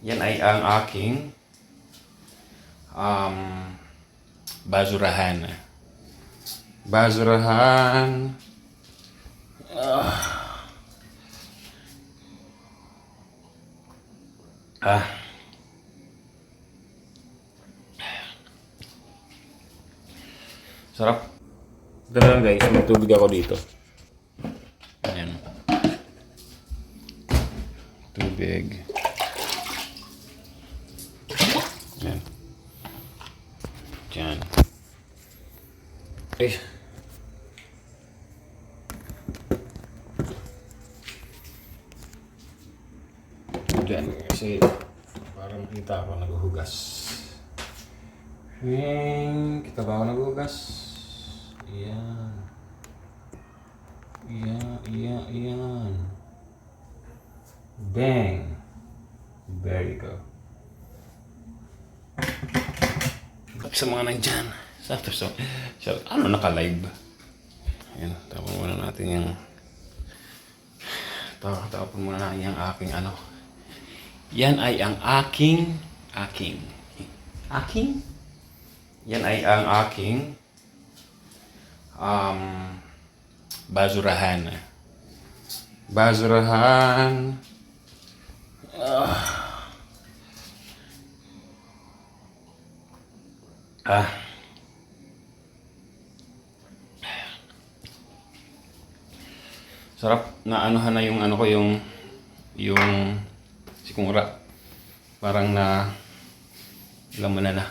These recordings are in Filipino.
Yan ay ang aking basurahan. Basurahan. Ah. Sarap. Ito na lang guys, may tubig ako dito. Ayan. Tubig. Ayan. Diyan. Eh. Diyan. Kasi para makita ako naghuhugas. Kita ba ako naghuhugas? Iyan. Iyan. Bang. There you go. Sa mga nandyan. Ano naka-live? Ayan. Tapon muna natin yung aking ano. Yan ay ang aking yan ay ang aking basurahan. Sarap na anuhan na yung ano ko yung sikmura. Parang na laman na.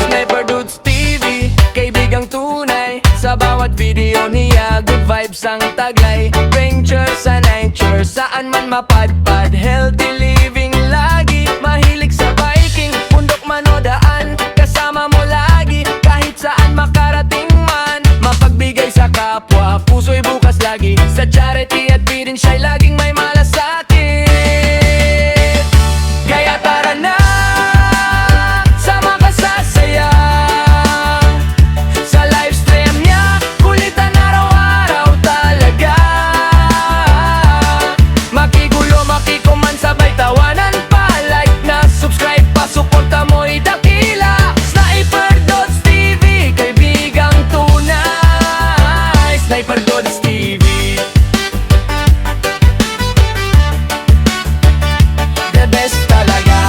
Sniper Dudes TV, kaibigang tunay. Sa bawat video niya, good vibes ang taglay. Venture sa nature, saan man mapadpad. Healthy living lagi, mahilig sa biking. Bundok man o daan, kasama mo lagi. Kahit saan makarating man, mapagbigay sa kapwa. Puso'y bukas lagi, sa charity at feeding siya'y laging may malasakit. Kaya tara na, sama ka sa saya. Sa livestream niya, kulitan araw-araw talaga. Makigulo, makikuman, sabay tawanan pa. Like na, subscribe pa, suporta mo'y dakila. Sniper Dudes TV, kaibigang tunay. Sniper Dudes TV, the best talaga.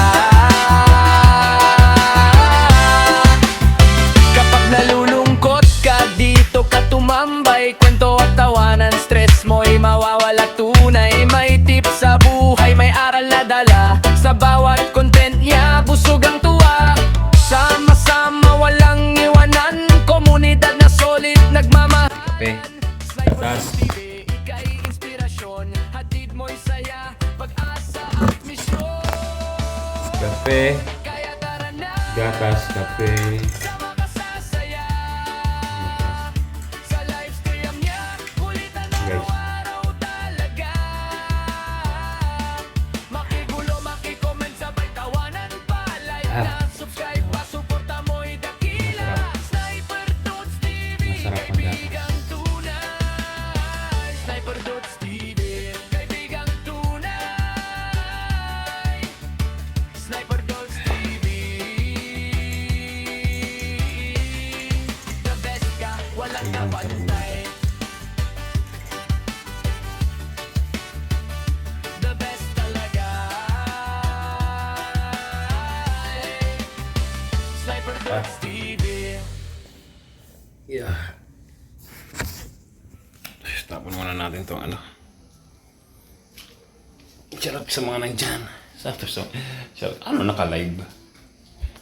Kapag nalulungkot ka, dito ka tumambay. Kwento at tawanan, stress mo'y mawawala tunay. May tips sa buhay, may aral na dala. Sa bawat content niya, busog ang tuwa. Sama-sama, walang iwanan. Komunidad na solid, nagmamahal. Kape. Sniper Tas. TV, ika'y inspirasyon. Hatid mo'y saya, pag-asa at misyon. Kape. Kaya tara na, Gatas, kape. sama ka sa saya. Sa livestream niya, kulitan Guys. araw-araw talaga. Makigulo, makicomment, sabay tawanan pa. Like na, subscribe pa, suporta mo'y dakila. Sniper Dudes TV, Masarap ang gatas. kaibigang tunay. Sniper Dudes TV, kaibigang tunay. Sniper Dudes TV, the best ka, walang napantay. The best talaga. Sniper Dudes TV. Yeah. Tapon muna natin itong ano. Sarap sa mga nandyan. Ano naka-live?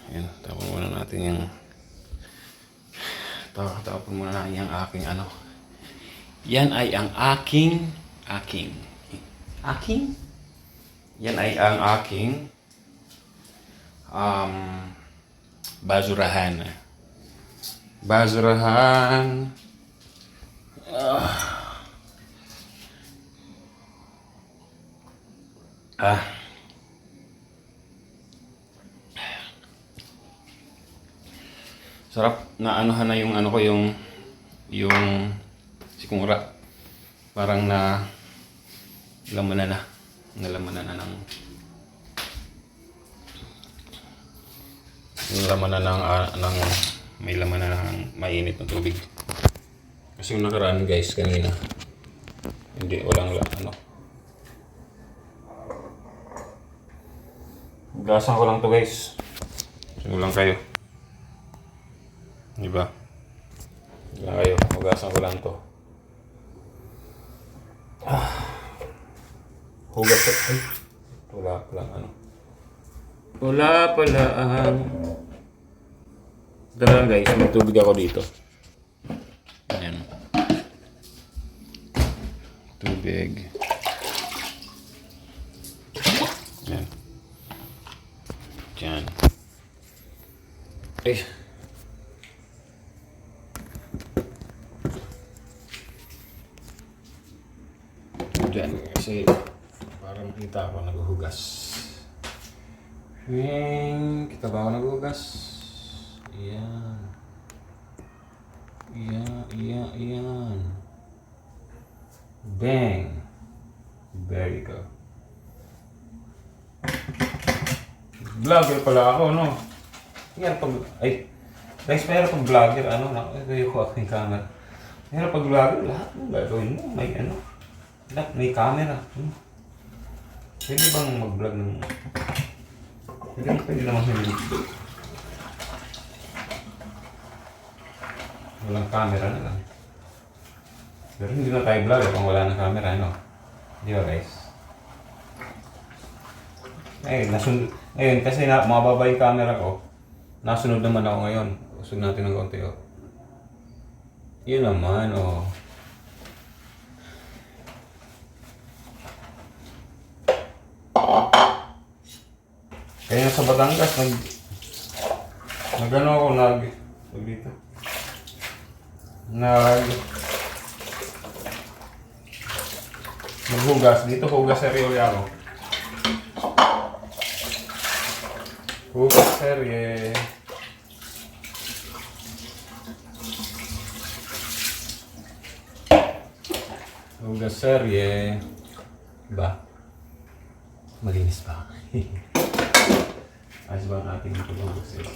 Ayan, tapon muna natin yung tapon muna natin yung aking ano. Yan ay ang aking yan ay ang aking basurahan. Sarap na anuhan na yung ano ko yung sikmura. Parang na lamanan na. Nalamanan na ng may laman na ng mainit na tubig. Kasi yung nakaraan guys kanina hindi walang ano. Gasan ko lang to guys. Simulan kayo. Diba? Simulan kayo. Hugasan ko lang to. Hugas ko. Ay. Wala pala ano. Wala pala ang... Ito lang guys. May tubig ako dito. Ayan. Tubig. Ayan. Diyan. Ay. Diyan. Kasi para makita ako naghuhugas. Kita ba ako naghuhugas? Iyan. Iyan. Bang. There you go. Vlogger pala ako, no? Yan pag... Ay, guys, mayroon pag vlogger, ano, nakayo ko aking camera. Mayroon pag vlogger, lahat ng gagawin mo, may ano, lahat, may camera. Pwede bang mag-vlog ng... Pwede naman sa video. Walang camera na lang. Pero hindi na tayo vlog kung wala ng camera, ano? Di ba, guys? Ngayon, kasi mababa yung camera ko, nasunod naman ako ngayon. Usog natin ng konti, oh. Yun naman, oh. Kaya sa Batangas, nag-ano ako, dito. Maghugas. Dito hugas serye ako. Hugas serye. Hugas serye. Ba? Malinis pa. Ayos ba ang ating hugas serye?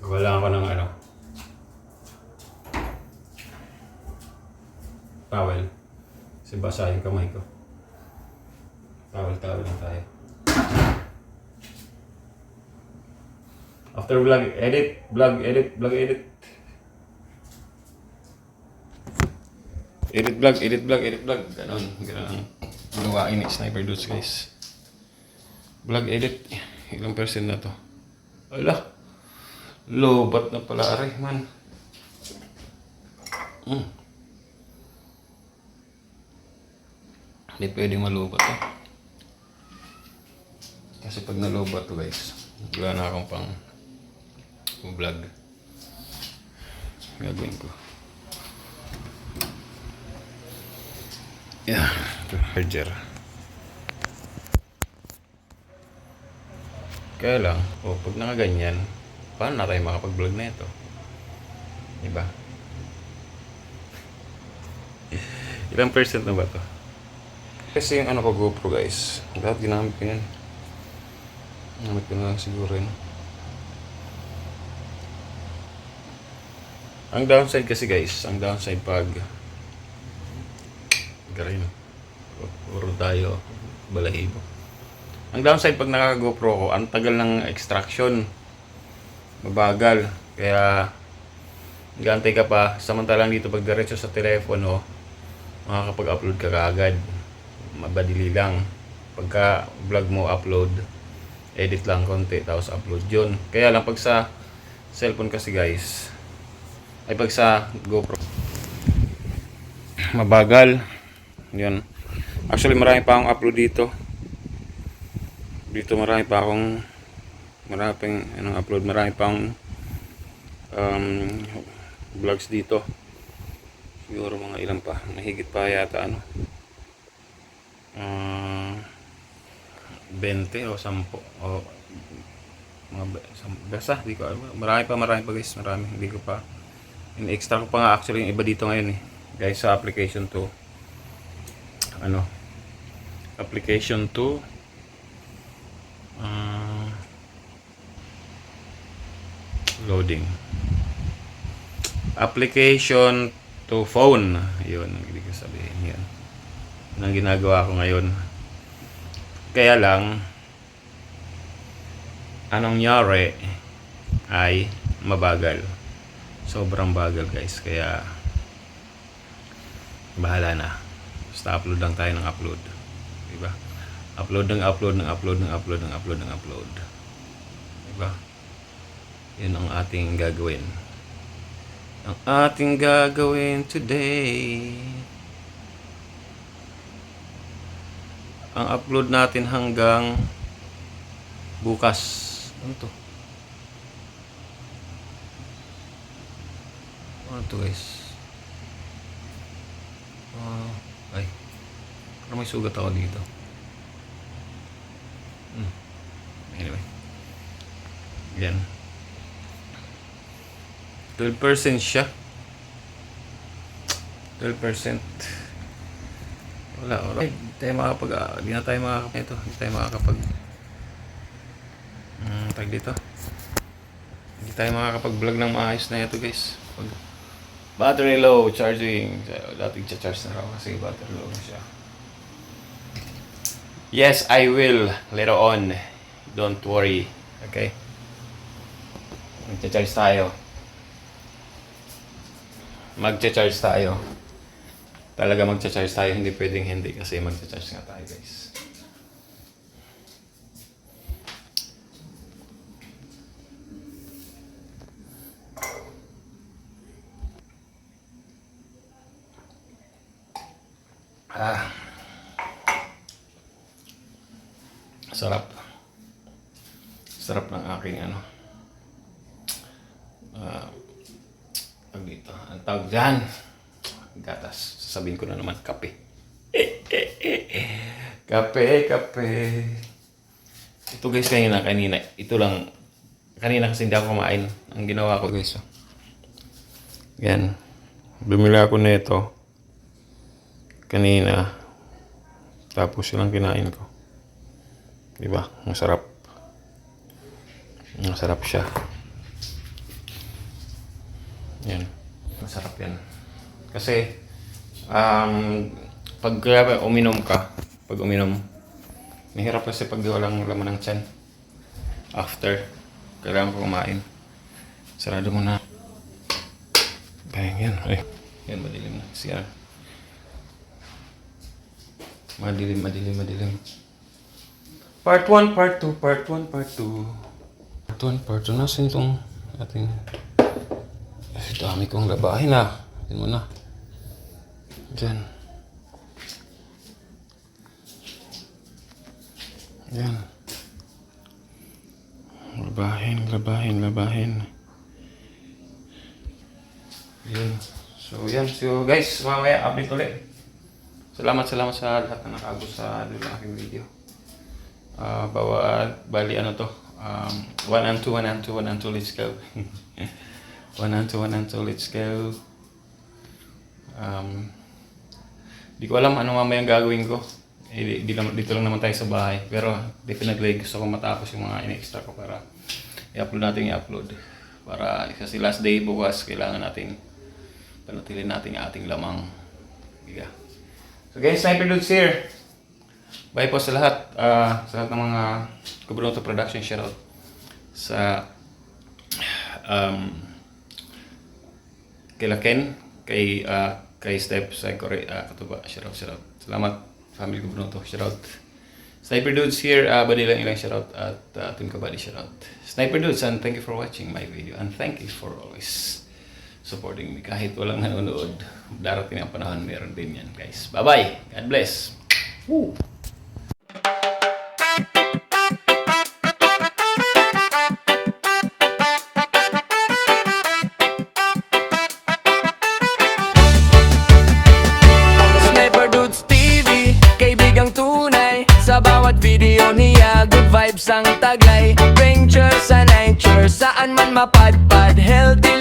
Wala ako ng ano. Towel. Kasi basa yung kamay ko. Towel lang tayo. After vlog edit. Edit vlog. Ganon ang gawain ni Sniper Dudes guys. Vlog edit. Ilang percent na to? Ala. Lobat na pala aray man. Hindi pwedeng malubat to. Kasi pag nalubat to guys, wala na akong pang vlog. Gagawin ko. Yeah, charger. Kaya lang, pag nakaganyan, paano na tayo makapag-vlog na ito? Diba? Ilang percent na ba to? Kasi yung ano ko GoPro guys, lahat ginamit ko yan. Ginamit ko na lang siguro yun. Ang downside kasi guys, pag garin, puro tayo balahibo. Ang downside pag naka-GoPro ko, ang tagal ng extraction. Mabagal. Kaya gantay ka pa. Samantalang dito pag diretso sa telepono, makakapag-upload ka kaagad. Mabadili lang. Pagka vlog mo upload, edit lang konti tapos upload yun. Kaya lang pag sa cellphone kasi guys, ay pag sa GoPro, mabagal. Yun. Actually marami pa akong upload dito. Marami pa akong upload. Marami pang vlogs dito. Siguro mga ilan pa. Mahigit pa yata 20 o 10 o mga basta di ko marami pa guys, marami hindi ko pa in-extra ko pa nga actually yung iba dito ngayon guys sa application to application to loading application to phone yun hindi ko sabihin yun ang ginagawa ko ngayon kaya lang anong nangyari ay mabagal sobrang bagal guys kaya bahala na basta upload lang tayo ng upload diba upload diba yun ang ating gagawin today ang upload natin hanggang bukas ano to guys ay parang may sugat ako dito anyway yan 12% siya 12% wala hindi tayo makakapag tag dito hindi tayo makakapag-vlog ng maayos na ito guys pag battery low charging dating charge na raw kasi battery low na siya yes I will later on don't worry okay magcha-charge tayo talaga magcha-charge tayo hindi pwedeng hindi kasi magcha-charge nga tayo guys sarap ng aking dito ang tawag dyan gatas sasabihin ko na naman kape kape ito guys kanina ito lang kanina kasi hindi ako kumain ang ginawa ko guys yan bumili ako nito kanina tapos silang kinain ko diba masarap siya yan masarap yan kasi pag uminom mahirap kasi pag walang laman ng tiyan after kailangan ko kumain sarado mo na yan yan madilim na siya madilim part 1 part 2 nasin itong ating dami kong labahin yun mo na dyan yan labahin yun so guys mamaya update ulit salamat sa lahat na nakago sa aking video bali 1 and 2 let's go 1 and 2 let's go di ko alam ano mamayang gagawin ko dito lang naman tayo sa bahay pero definitely gusto ko matapos yung mga in-extra ko para i-upload para kasi last day bukas kailangan natin panatilin natin yung ating lamang so guys Sniper Dudes here bye po sa lahat ng mga Kubroto Production shoutout sa kay Ken kay Step sa Korea katuba shoutout salamat family Kubroto shoutout Sniper Dudes here bali lang ilang shoutout at Team Kabady shoutout Sniper Dudes and thank you for watching my video and thank you for always supporting me kahit walang nanonood darating ang panahon meron din yan guys bye bye God bless Woo! Sniper Dudes TV, kaibigang tunay. Sa bawat video niya vibes ang taglay. Venture sa nature, saan man mapadpad. Healthy